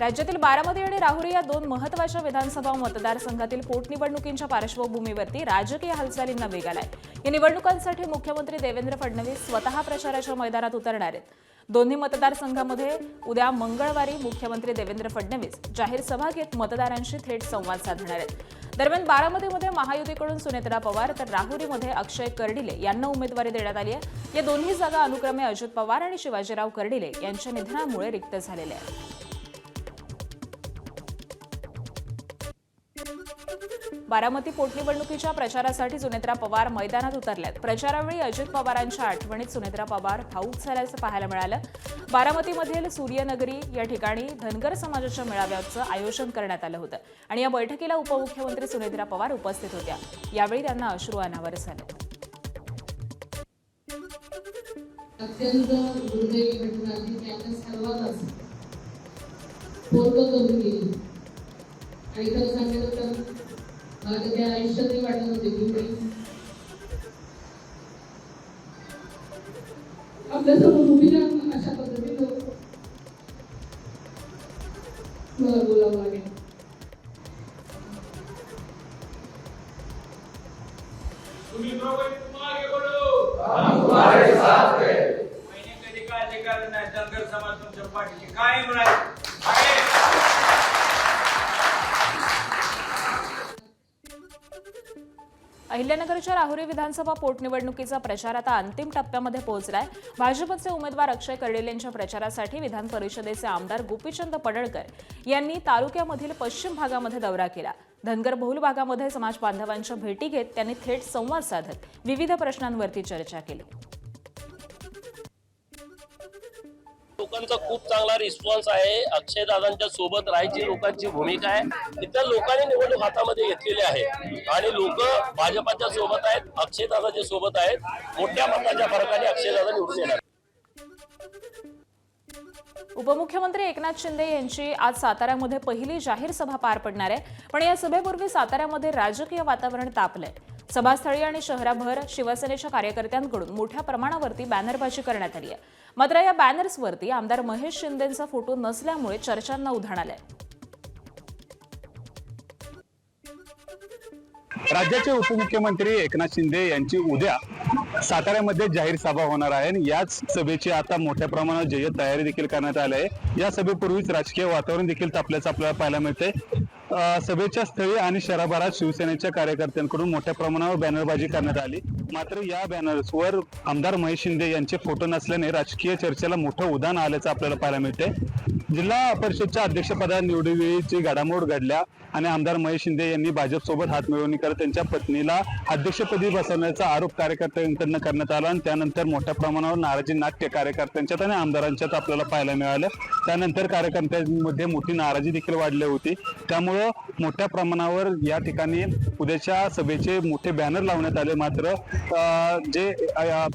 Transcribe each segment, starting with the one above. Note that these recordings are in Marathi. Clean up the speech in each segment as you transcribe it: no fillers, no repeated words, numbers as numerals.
राज्यातील बारामती आणि राहुरी या दोन महत्त्वाच्या विधानसभा मतदारसंघातील पोटनिवडणुकींच्या पार्श्वभूमीवरती राजकीय हालचालींना वेग आलाय। या निवडणुकांसाठी मुख्यमंत्री देवेंद्र फडणवीस स्वतः प्रचाराच्या मैदानात उतरणार आहेत। दोन्ही मतदारसंघांमध्ये उद्या मंगळवारी मुख्यमंत्री देवेंद्र फडणवीस जाहीर सभा घेत मतदारांशी थेट संवाद साधणार आहेत। दरम्यान बारामतीमध्ये महायुतीकडून सुनेत्रा पवार तर राहुरीमध्ये अक्षय कर्डिले यांना उमेदवारी देण्यात आली आहे। या दोन्ही जागा अनुक्रमे अजित पवार आणि शिवाजीराव कर्डिले यांच्या निधनामुळे रिक्त झालेल्या आहेत। बारामती पोटनिवडणुकीच्या प्रचारासाठी सुनेत्रा पवार मैदानात उतरल्यात। प्रचारावेळी अजित पवारांच्या आठवणीत सुनेत्रा पवार भाऊक झाल्याचं पाहायला मिळालं। बारामतीमधील सूर्यनगरी या ठिकाणी धनगर समाजाच्या मेळाव्याचं आयोजन करण्यात आलं होतं आणि या बैठकीला उपमुख्यमंत्री सुनेत्रा पवार उपस्थित होत्या। यावेळी त्यांना अश्रू अनावर झाले। अत्यंत दुर्दैवी घटना जी त्यांना सर्वांनाच पोरकं करून गेली आणि खरं सांगायचं तर माझ्या त्या आयुष्यातही वाटत होते की आपल्यासमोर उभी राहून अशा पद्धतीने मला बोलावं लागेल। तुम्ही दोघं मागे बोलो, हम तुम्हारे साथ हैं। मैंने कधी काळजी करत नाही, धनगर समाज तुमच्या पाठीशी कायम राहील। अहिल्यानगरच्या राहुरी विधानसभा पोटनिवडणुकीचा प्रचार आता अंतिम टप्प्यामध्ये पोहोचलाय। भाजपचे उमेदवार अक्षय कर्डिलेंच्या प्रचारासाठी विधान परिषदेचे आमदार गोपीचंद पडळकर यांनी तालुक्यामधील पश्चिम भागामध्ये दौरा केला। धनगर बहुल भागामध्ये समाज बांधवांच्या भेटी घेत त्यांनी थेट संवाद साधत विविध प्रश्नांवरती चर्चा केली। लोकांचा खूप चांगला रिस्पॉन्स आहे। अक्षय दादांच्या सोबत राहायची लोकांची भूमिका आहे। इतर लोकांनी निवडणूक हातामध्ये घेतलेली आहे आणि लोक भाजपच्या सोबत आहेत, अक्षय दादाच्या सोबत आहेत। मोठ्या मताच्या फरकाने अक्षय दादा निवडून येणार। उपमुख्यमंत्री एकनाथ शिंदे यांची आज साताऱ्यामध्ये पहिली जाहीर सभा पार पडणार आहे, पण या सभेपूर्वी साताऱ्यामध्ये राजकीय वातावरण तापलंय। सभास्थळी आणि शहराभर शिवसेनेच्या कार्यकर्त्यांकडून मोठ्या प्रमाणावरती बॅनरबाजी करण्यात आली आहे। मात्र या बॅनर्सवरती आमदार महेश शिंदेंचा फोटो नसल्यामुळे चर्चांना उधाण आलंय। राज्याचे उपमुख्यमंत्री एकनाथ शिंदे यांची उद्या साताऱ्यामध्ये जाहीर सभा होणार आहे आणि याच सभेची आता मोठ्या प्रमाणात जय्यत तयारी देखील करण्यात आली आहे। या सभेपूर्वीच राजकीय वातावरण देखील तापल्याचं आपल्याला पाहायला मिळते। सभेच्या स्थळी आणि शहराभरात शिवसेनेच्या कार्यकर्त्यांकडून मोठ्या प्रमाणावर बॅनरबाजी करण्यात आली। मात्र या बॅनर्सवर आमदार महेश शिंदे यांचे फोटो नसल्याने राजकीय चर्चेला मोठं उधाण आल्याचं आपल्याला पाहायला मिळते। जिल्हा परिषदच्या अध्यक्षपदा निवडीवेळीची घडामोड घडल्या आणि आमदार महेश शिंदे यांनी भाजपसोबत हातमिळवणी करत त्यांच्या पत्नीला अध्यक्षपदी बसवण्याचा आरोप कार्यकर्त्यांकडून करण्यात आला आणि त्यानंतर मोठ्या प्रमाणावर नाराजी नाट्य कार्यकर्त्यांच्यात आणि आमदारांच्यात आपल्याला पाहायला मिळालं। त्यानंतर कार्यकर्त्यांमध्ये मोठी नाराजी देखील वाढली होती। त्यामुळे मोठ्या प्रमाणावर या ठिकाणी उद्याच्या सभेचे मोठे बॅनर लावण्यात आले। मात्र जे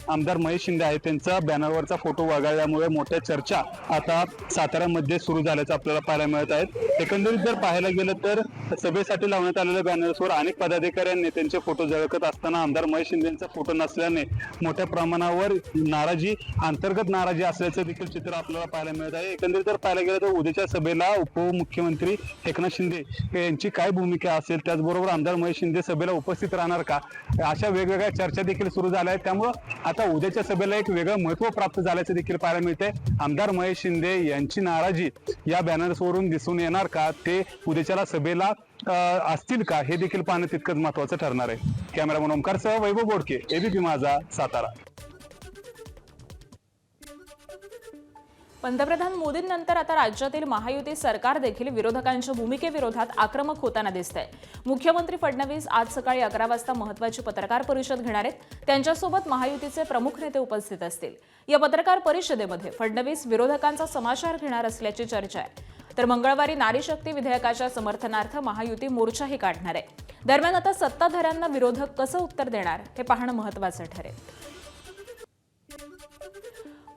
आमदार महेश शिंदे आहेत त्यांचा बॅनरवरचा फोटो वगळल्यामुळे मोठ्या चर्चा आता साताऱ्यामध्ये सुरू झाल्याचं आपल्याला पाहायला मिळत आहेत। एकंदरीत जर पाहायला गेलं तर सभेसाठी लावण्यात आलेल्या बॅनर्सवर अनेक पदाधिकारी आणि नेत्यांचे फोटो झळकत असताना आमदार महेश शिंदेचा फोटो नसल्याने मोठ्या प्रमाणावर नाराजी, अंतर्गत नाराजी असल्याचं देखील चित्र आपल्याला पाहायला मिळत आहे। एकंदरीत जर पाहायला गेलं तर उद्याच्या सभेला उपमुख्यमंत्री एकनाथ शिंदे यांची काय भूमिका असेल, त्याचबरोबर आमदार महेश शिंदे सभेला उपस्थित राहणार का, अशा वेगवेगळ्या चर्चा देखील सुरू झाल्या आहेत। त्यामुळे आता उद्याच्या सभेला एक वेगळं महत्त्व प्राप्त झाल्याचं देखील पाहायला मिळते। आमदार महेश शिंदे यांची नाराजी या बॅनर्सवरून दिसून येणार का, ते उद्याच्या सभेला असतील का, हे देखील पाहणं तितकंच महत्त्वाचं ठरणार आहे। कॅमेरामन ओमकारसह वैभव बोडके, एबीपी माझा, सातारा। पंतप्रधान मोदींनंतर आता राज्यातील महायुती सरकार देखील विरोधकांच्या भूमिकेविरोधात आक्रमक होताना दिसतंय। मुख्यमंत्री फडणवीस आज सकाळी 11 वाजता महत्त्वाची पत्रकार परिषद घेणार आहेत। त्यांच्यासोबत महायुतीचे प्रमुख नेते उपस्थित असतील। या पत्रकार परिषदेमध्ये फडणवीस विरोधकांचा समाचार घेणार असल्याची चर्चा आहे। तर मंगळवारी नारी शक्ती विधेयकाच्या समर्थनार्थ महायुती मोर्चाही काढणार आहे। दरम्यान आता सत्ताधाऱ्यांना विरोधक कसं उत्तर देणार हे पाहणं महत्त्वाचं ठरेल।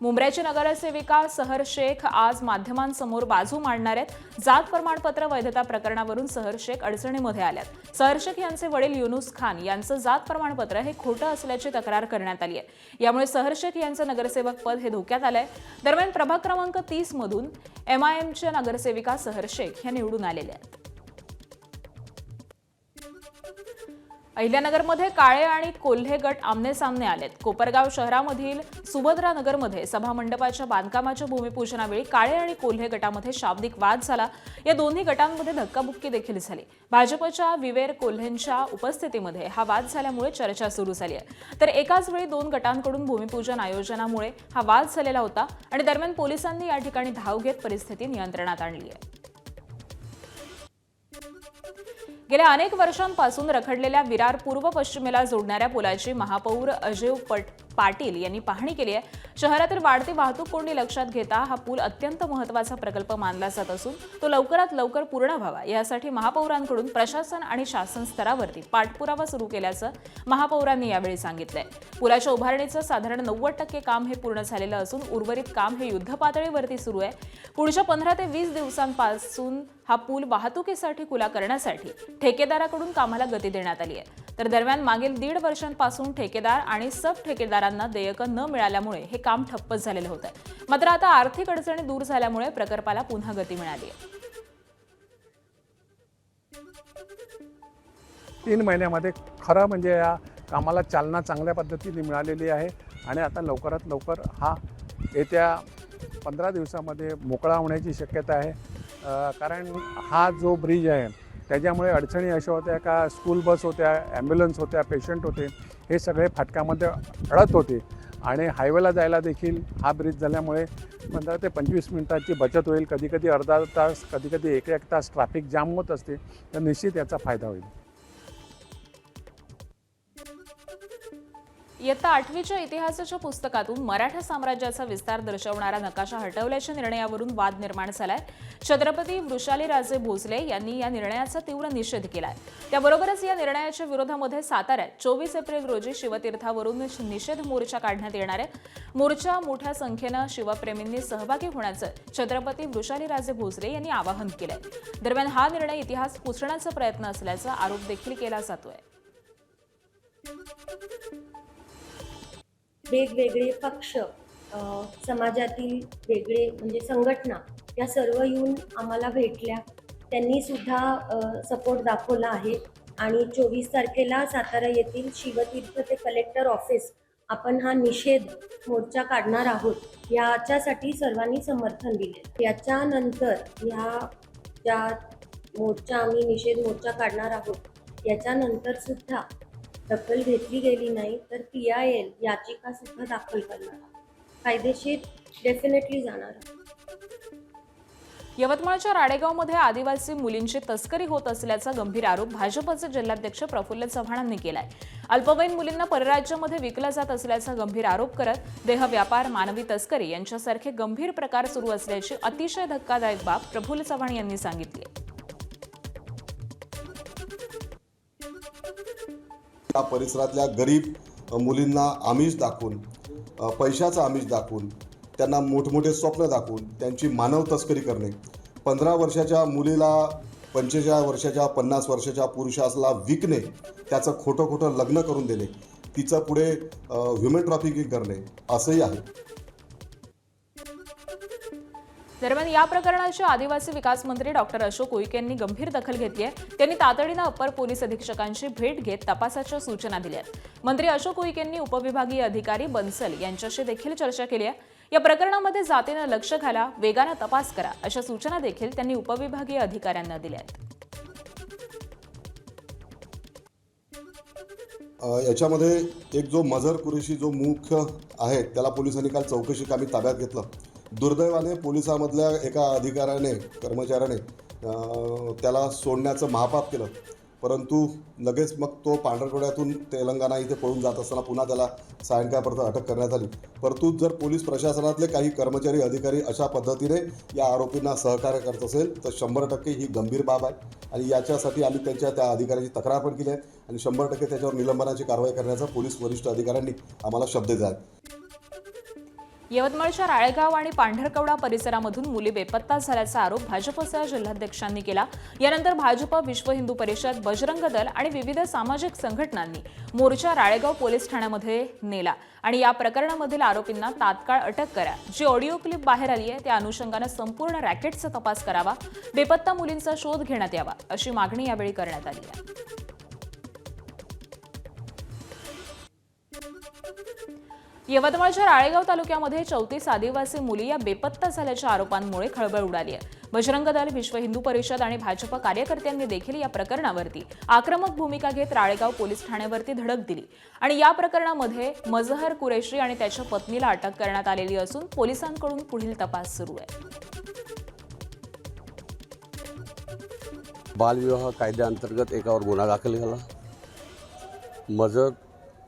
मुंब्र्याची नगरसेविका सहर शेख आज माध्यमांसमोर बाजू मांडणार आहेत। जात प्रमाणपत्र वैधता प्रकरणावरून सहर शेख अडचणीमध्ये आल्यात। सहर शेख यांचे वडील युनुस खान यांचं जात प्रमाणपत्र हे खोटं असल्याची तक्रार करण्यात आली आहे। यामुळे सहर शेख यांचं नगरसेवक पद हे धोक्यात आलंय। दरम्यान प्रभाग क्रमांक 30 मधून MIMच्या नगरसेविका सहर शेख ह्या निवडून आलेल्या आहेत. अहिल्यानगरमध्ये काळे आणि कोल्हे गट आमने सामने आलेत. कोपरगाव शहरामधील सुभद्रा नगरमध्ये सभामंडपाच्या बांधकामाच्या भूमिपूजनावेळी काळे आणि कोल्हे गटामध्ये शाब्दिक वाद झाला. या दोन्ही गटांमध्ये धक्काबुक्की देखील झाली. भाजपच्या विवेर कोल्हेंच्या उपस्थितीमध्ये हा वाद झाल्यामुळे चर्चा सुरू झाली आहे. तर एकाच वेळी दोन गटांकडून भूमिपूजन आयोजनामुळे हा वाद झालेला होता आणि दरम्यान पोलिसांनी या ठिकाणी धाव घेत परिस्थिती नियंत्रणात आणली आहे. गेल्या अनेक वर्षांपासून रखडलेल्या विरार पूर्व पश्चिमेला जोडणाऱ्या पुलाची महापौर अजय पाटील यांनी पाहणी केली आहे. शहरातील वाढती वाहतूक कोंडी लक्षात घेता हा पूल अत्यंत महत्त्वाचा प्रकल्प मानला जात असून तो लवकरात लवकर पूर्ण व्हावा यासाठी महापौरांकडून प्रशासन आणि शासन स्तरावरती पाठपुरावा सुरू केल्याचं महापौरांनी यावेळी सांगितलंय. पुलाच्या उभारणीचं साधारण 90% काम हे पूर्ण झालेलं असून उर्वरित काम हे युद्धपातळीवरती सुरू आहे. पुढच्या 15 ते 20 दिवसांपासून हा पूल वाहतुकीसाठी खुला करण्यासाठी ठेकेदाराकडून कामाला गती देण्यात आली आहे. तर दरम्यान मागील 1.5 वर्षांपासून ठेकेदार आणि सब ठेकेदारांना देयकं न मिळाल्यामुळे हे काम ठप्पच झालेलं होतं. मात्र आता आर्थिक अडचणी दूर झाल्यामुळे प्रकल्पाला पुन्हा गती मिळाली आहे. 3 महिन्यामध्ये खरं म्हणजे या कामाला चालना चांगल्या पद्धतीने मिळालेली आहे आणि आता लवकरात लवकर हा येत्या 15 दिवसामध्ये मोकळा होण्याची शक्यता आहे. कारण हा जो ब्रिज आहे त्याच्यामुळे अडचणी अशा होत्या का स्कूल बस होत्या, ॲम्ब्युलन्स होत्या, पेशंट होते, हे सगळे फाटकामध्ये अडत होते आणि हायवेला जायला देखील हा ब्रिज झाल्यामुळे 15 ते 25 मिनिटांची बचत होईल. कधीकधी अर्धा तास, कधीकधी एक तास ट्रॅफिक जाम होत असते, तर निश्चित याचा फायदा होईल. इयत्ता 8वीच्या इतिहासाच्या पुस्तकातून मराठा साम्राज्याचा विस्तार दर्शवणारा नकाशा हटवल्याच्या निर्णयावरून वाद निर्माण झालाय. छत्रपती वृषालीराजे भोसले यांनी या निर्णयाचा तीव्र निषेध केलाय. त्याबरोबरच या निर्णयाच्या विरोधामध्ये साताऱ्यात 24 एप्रिल रोजी शिवतीर्थावरून निषेध मोर्चा काढण्यात येणार आहे. मोर्चा मोठ्या संख्येनं शिवप्रेमींनी सहभागी होण्याचं छत्रपती वृषालीराजे भोसले यांनी आवाहन केलंय. दरम्यान हा निर्णय इतिहास पुसण्याचा प्रयत्न असल्याचा आरोप देखील केला जातोय. वेगवेगळे पक्ष, समाजातील वेगळे म्हणजे संघटना या सर्व येऊन आम्हाला भेटल्या. त्यांनी सुद्धा सपोर्ट दाखवला आहे आणि 24 तारखेला सातारा येथील शिवतीर्थ ते कलेक्टर ऑफिस आपण हा निषेध मोर्चा काढणार आहोत. याच्यासाठी सर्वांनी समर्थन दिले. याच्यानंतर ह्या ज्या मोर्चा आम्ही निषेध मोर्चा काढणार आहोत याच्यानंतर सुद्धा दखल घेतली गेली नाही तर PIL याचिका सुद्धा दाखल करणार. कायदेशीर डेफिनेटली जाणार. यवतमाळच्या राडेगावमध्ये आदिवासी मुलींची तस्करी होत असल्याचा गंभीर आरोप भाजपचे जिल्हाध्यक्ष प्रफुल्ल चव्हाणांनी केलाय. अल्पवयीन मुलींना परराज्यामध्ये विकलं जात असल्याचा गंभीर आरोप करत देह व्यापार, मानवी तस्करी यांच्यासारखे गंभीर प्रकार सुरू असल्याची अतिशय धक्कादायक बाब प्रफुल्ल चव्हाण यांनी सांगितली. या परिसरातल्या गरीब मुलींना आमिष दाखवून, पैशाचं आमिष दाखवून, त्यांना मोठमोठे स्वप्न दाखवून त्यांची मानव तस्करी करणे, 15 वर्षाच्या मुलीला 45 वर्षाच्या 50 वर्षाच्या पुरुषाला विकणे, त्याचं खोटं लग्न करून देणे, तिचं पुढे ह्युमन ट्रॅफिकिंग करणे असंही आहे. दरम्यान या प्रकरणाची आदिवासी विकास मंत्री डॉक्टर अशोक उईके यांनी गंभीर दखल घेतली आहे. त्यांनी तातडीनं अप्पर पोलीस अधीक्षकांची भेट घेत तपासाच्या सूचना दिल्या आहेत. मंत्री अशोक उईके यांनी उपविभागीय अधिकारी बन्सल यांच्याशी देखील चर्चा केली आहे. या प्रकरणामध्ये जातीनं लक्ष घाला, वेगानं तपास करा अशा सूचना देखील त्यांनी उपविभागीय अधिकाऱ्यांना दिल्या आहेत. याच्यामध्ये एक जो मझर कुरेशी जो मुख्य आहे त्याला पोलिसांनी काल चौकशी कामी ताब्यात घेतलं. दुर्दैवाने पोलिसामधल्या एका अधिकाऱ्याने, कर्मचाऱ्याने त्याला सोडण्याचं महापाप केलं. परंतु लगेच मग तो पांढरकवड्यातून तेलंगणा इथे पळून जात असताना पुन्हा त्याला सायंकाळपर्यंत अटक करण्यात आली. परंतु जर पोलीस प्रशासनातले काही कर्मचारी, अधिकारी अशा पद्धतीने या आरोपींना सहकार्य करत असेल तर 100% ही गंभीर बाब आहे आणि याच्यासाठी आम्ही त्या अधिकाऱ्याची तक्रार पण केली आहे आणि 100% त्याच्यावर निलंबनाची कारवाई करण्याचा पोलीस वरिष्ठ अधिकाऱ्यांनी आम्हाला शब्द दिला आहे. यवतमाळच्या राळेगाव आणि पांढरकवडा परिसरामधून मुली बेपत्ता झाल्याचा आरोप भाजपच्या जिल्हाध्यक्षांनी केला. यानंतर भाजप, विश्व हिंदू परिषद, बजरंग दल आणि विविध सामाजिक संघटनांनी मोर्चा राळेगाव पोलीस ठाण्यामध्ये नेला आणि या प्रकरणामधील आरोपींना तात्काळ अटक करा. जी ऑडिओ क्लिप बाहेर आली आहे त्या अनुषंगानं संपूर्ण रॅकेटचा तपास करावा, बेपत्ता मुलींचा शोध घेण्यात यावा अशी मागणी यावेळी करण्यात आली आहे. यवतमाळच्या राळेगाव तालुक्यामध्ये 34 आदिवासी मुली या बेपत्ता झाल्याच्या आरोपांमुळे खळबळ उडाली आहे. बजरंग दल, विश्व हिंदू परिषद आणि भाजप कार्यकर्त्यांनी देखील या प्रकरणावरती आक्रमक भूमिका घेत राळेगाव पोलीस ठाण्यावरती धडक दिली आणि या प्रकरणामध्ये मजहर कुरेशी आणि त्याच्या पत्नीला अटक करण्यात आलेली असून पोलिसांकडून पुढील तपास सुरू आहे. बालविवाह कायद्याअंतर्गत एकावर गुन्हा दाखल झाला. मजहर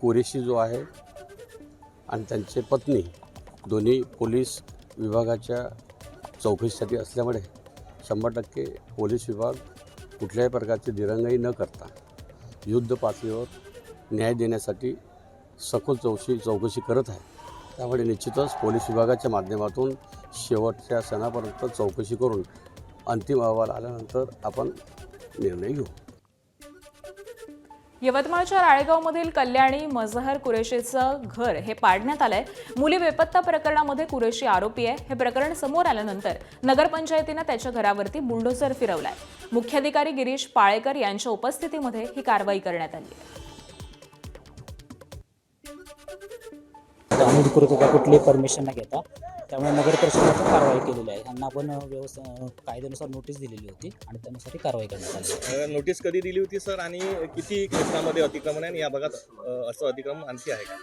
कुरेशी जो आहे आणि त्यांचे पत्नी दोन्ही पोलीस विभागाच्या चौकशीसाठी असल्यामुळे 100% पोलीस विभाग कुठल्याही प्रकारची दिरंगाई न करता युद्ध पातळीवर न्याय देण्यासाठी सखोल चौकशी करत आहे. त्यामुळे निश्चितच पोलीस विभागाच्या माध्यमातून शेवटच्या क्षणापर्यंत चौकशी करून अंतिम अहवाल आल्यानंतर आपण निर्णय घेऊ. यवतमाळच्या राळेगावमधील कल्याणी मजहर कुरेशीचं घर हे पाडण्यात आलंय. मुली बेपत्ता प्रकरणामध्ये कुरेशी आरोपी आहे. हे प्रकरण समोर आल्यानंतर नगरपंचायतीनं त्याच्या घरावरती बुलडोझर फिरवलाय. मुख्याधिकारी गिरीश पाळेकर यांच्या उपस्थितीमध्ये ही कारवाई करण्यात आली आहे. अनधिकृतता कुठलीही परमिशन न घेता त्यामुळे नगर परिषदेने कारवाई केलेली आहे. त्यांना आपण कायद्यानुसार नोटीस दिलेली होती आणि त्यानुसार कारवाई करण्यात आली. नोटीस कधी दिली होती सर आणि किती क्षेत्रामध्ये अतिक्रमण आहे आणि या भागात असं अतिक्रमण आणखी आहे का?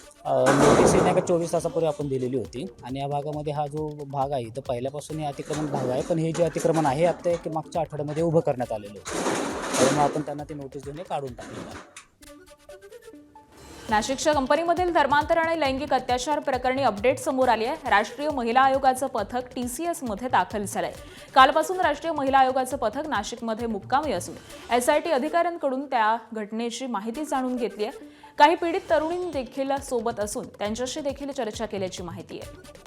नोटीस नाही का 24 तासापूर्वी आपण दिलेली होती आणि या भागामध्ये हा जो भाग आहे तर पहिल्यापासून हे अतिक्रमण भाग आहे, पण हे जे अतिक्रमण आहे आता एक मागच्या आठवड्यामध्ये उभं करण्यात आलेलं होतं. त्यामुळे आपण त्यांना ती नोटीस देऊन काढून टाकलेलं आहे. नाशिकच्या कंपनीमधील धर्मांतर आणि लैंगिक अत्याचार प्रकरणी अपडेट समोर आली आहे. राष्ट्रीय महिला आयोगाचं पथक TCS मध्ये दाखल झालंय. कालपासून राष्ट्रीय महिला आयोगाचं पथक नाशिकमध्ये मुक्कामी असून SIT अधिकाऱ्यांकडून त्या घटनेची माहिती जाणून घेतली आहे. काही पीडित तरुणी देखील सोबत असून त्यांच्याशी देखील चर्चा केल्याची माहिती आहे.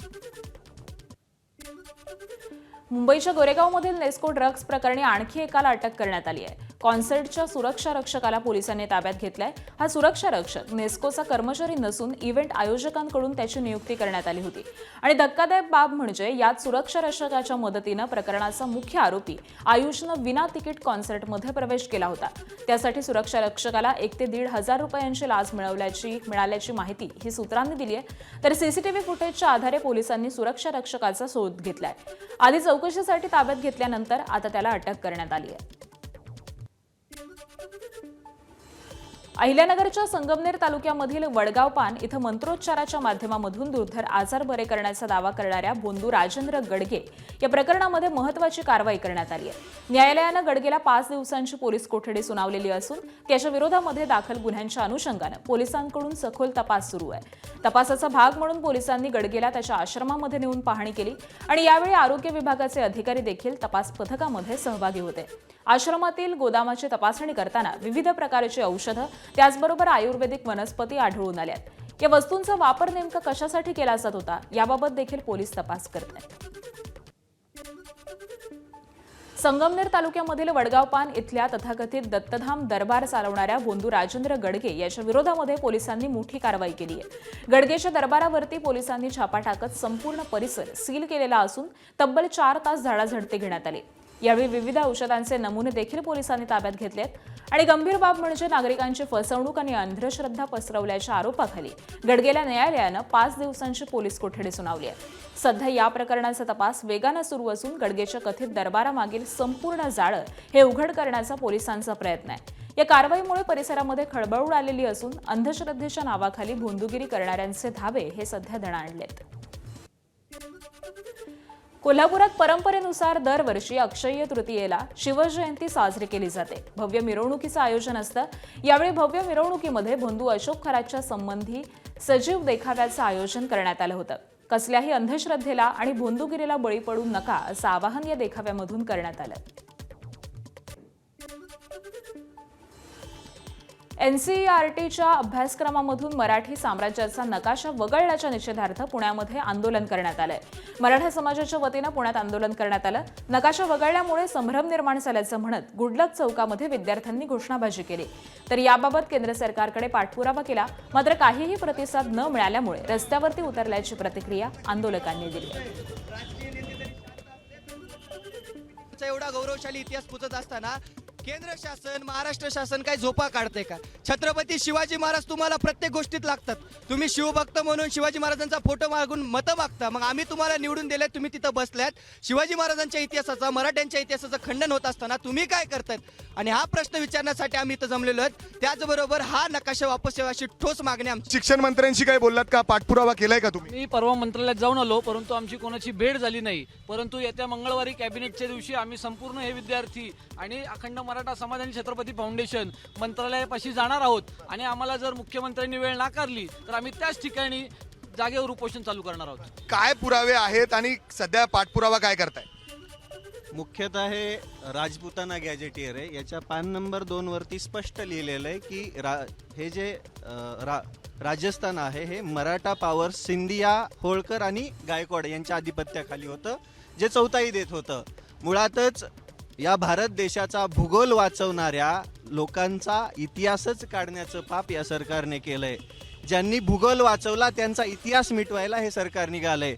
मुंबईच्या गोरेगावमधील नेस्को ड्रग्ज प्रकरणी आणखी एकाला अटक करण्यात आली आहे. कॉन्सर्टच्या सुरक्षा रक्षकाला पोलिसांनी ताब्यात घेतलाय. हा सुरक्षा रक्षक नेस्कोचा कर्मचारी नसून इव्हेंट आयोजकांकडून त्याची नियुक्ती करण्यात आली होती आणि धक्कादायक बाब म्हणजे यात सुरक्षा रक्षकाच्या मदतीनं प्रकरणाचा मुख्य आरोपी आयुषनं विना तिकीट कॉन्सर्टमध्ये प्रवेश केला होता. त्यासाठी सुरक्षा रक्षकाला 1 ते 1,500 रुपयांची लाच मिळाल्याची माहिती ही सूत्रांनी दिली आहे. तर CCTV फुटेजच्या आधारे पोलिसांनी सुरक्षा रक्षकाचा शोध घेतलाय. आधी चौकशीसाठी ताब्यात घेतल्यानंतर आता त्याला अटक करण्यात आली आहे. अहिल्यानगरच्या संगमनेर तालुक्यामधील वडगाव पान इथं मंत्रोच्चाराच्या माध्यमामधून दुर्धर आजार बरे करण्याचा दावा करणाऱ्या बोंधू राजेंद्र गडगे या प्रकरणामध्ये महत्त्वाची कारवाई करण्यात आली आहे. न्यायालयानं गडगेला 5 दिवसांची पोलीस कोठडी सुनावलेली असून त्याच्या विरोधामध्ये दाखल गुन्ह्यांच्या अनुषंगानं पोलिसांकडून सखोल तपास सुरू आहे. तपासाचा भाग म्हणून पोलिसांनी गडगेला त्याच्या आश्रमामध्ये नेऊन पाहणी केली आणि यावेळी आरोग्य विभागाचे अधिकारी देखील तपास पथकामध्ये सहभागी होते. आश्रमातील गोदामाची तपासणी करताना विविध प्रकारची औषधं त्याचबरोबर आयुर्वेदिक वनस्पती आढळून आल्यात. या वस्तूंचा वापर नेमका कशासाठी केला जात होता याबाबत देखील पोलीस तपास करत आहेत. संगमनेर तालुक्यामधील वडगाव पान इथल्या तथाकथित दत्तधाम दरबार चालवणाऱ्या बोंधू राजेंद्र गडगे याच्या विरोधामध्ये पोलिसांनी मोठी कारवाई केली आहे. गडगेच्या दरबारावरती पोलिसांनी छापा टाकत संपूर्ण परिसर सील केलेला असून तब्बल 4 तास झाडाझडती घेण्यात आली. यावेळी विविध औषधांचे नमुने देखील पोलिसांनी ताब्यात घेतलेत आणि गंभीर बाब म्हणजे नागरिकांची फसवणूक आणि अंधश्रद्धा पसरवल्याच्या आरोपाखाली गडगेला न्यायालयानं 5 दिवसांची पोलीस कोठडी सुनावली आहे. सध्या या प्रकरणाचा तपास वेगानं सुरू असून गडगेच्या कथित दरबारामागील संपूर्ण जाळं हे उघड करण्याचा पोलिसांचा प्रयत्न आहे. या कारवाईमुळे परिसरामध्ये खळबळ उडालेली असून अंधश्रद्धेच्या नावाखाली भोंदूगिरी करणाऱ्यांचे धावे हे सध्या दणाणलेत. कोल्हापुरात परंपरेनुसार दरवर्षी अक्षय्य तृतीयेला शिवजयंती साजरी केली जाते. भव्य मिरवणुकीचं आयोजन असतं. यावेळी भव्य मिरवणुकीमध्ये बंधू अशोक खरातच्या संबंधी सजीव देखाव्याचं आयोजन करण्यात आलं होतं. कसल्याही अंधश्रद्धेला आणि भोंदूगिरीला बळी पडू नका असं आवाहन या देखाव्यामधून करण्यात आलं. NCERTच्या अभ्यासक्रमामधून मराठी साम्राज्याचा नकाशा वगळल्याच्या निषेधार्थ पुण्यामध्ये आंदोलन करण्यात आलंय. मराठा समाजाच्या वतीनं पुण्यात आंदोलन करण्यात आलं. नकाशा वगळल्यामुळे संभ्रम निर्माण झाल्याचं म्हणत गुडलक चौकामध्ये विद्यार्थ्यांनी घोषणाबाजी केली. तर याबाबत केंद्र सरकारकडे पाठपुरावा केला, मात्र काहीही प्रतिसाद न मिळाल्यामुळे रस्त्यावरती उतरल्याची प्रतिक्रिया आंदोलकांनी दिली. एवढा गौरवशाली इतिहास पुसत असताना केंद्र शासन, महाराष्ट्र शासन काय झोपा काढते का? छत्रपती शिवाजी महाराज तुम्हाला प्रत्येक गोष्टीत लागतात. तुम्ही शिवभक्त म्हणून शिवाजी महाराजांचा फोटो मागून मतं मागता. मग आम्ही तुम्हाला निवडून दिले, तुम्ही तिथं बसल्यात. शिवाजी महाराजांच्या इतिहासाचा, मराठ्यांच्या इतिहासाचं खंडन होत असताना तुम्ही काय करतायत? आणि हा प्रश्न विचारण्यासाठी आम्ही इथं जमलेलो आहोत. त्याचबरोबर हा नकाशा वापस यावा अशी ठोस मागणी आमची. शिक्षण मंत्र्यांशी काय बोललात का? पाठपुरावा केलाय का तुम्ही? मी परवा मंत्रालयात जाऊन आलो, परंतु आमची कोणाची भेट झाली नाही. परंतु येत्या मंगळवारी कॅबिनेटच्या दिवशी आम्ही संपूर्ण हे विद्यार्थी आणि अखंड मराठा समाज आणि छत्रपती फाउंडेशन मंत्रालयापाशी जाणार आहोत. आणि आम्हाला जर मुख्यमंत्र्यांनी वेळ नाकारली तर आम्ही त्याच ठिकाणी जागेवर उपोषण चालू करणार आहोत. काय पुरावे आहेत आणि सध्या पाठपुरावा काय करताय? मुख्यतः हे राजपुताना गॅजेटियर आहे. याच्या पान नंबर 2 वरती स्पष्ट लिहिलेलं आहे की हे जे राजस्थान आहे हे मराठा पॉवर सिंधिया, होळकर आणि गायकवाड यांच्या आधिपत्याखाली होतं, जे चौथाई देत होतं. मुळातच या भारत देशाचा भूगोल वाचवणाऱ्या लोकांचा इतिहासच काढण्याचं पाप या सरकारने केलंय. ज्यांनी भूगोल वाचवला त्यांचा इतिहास मिटवायला हे सरकार निघालंय.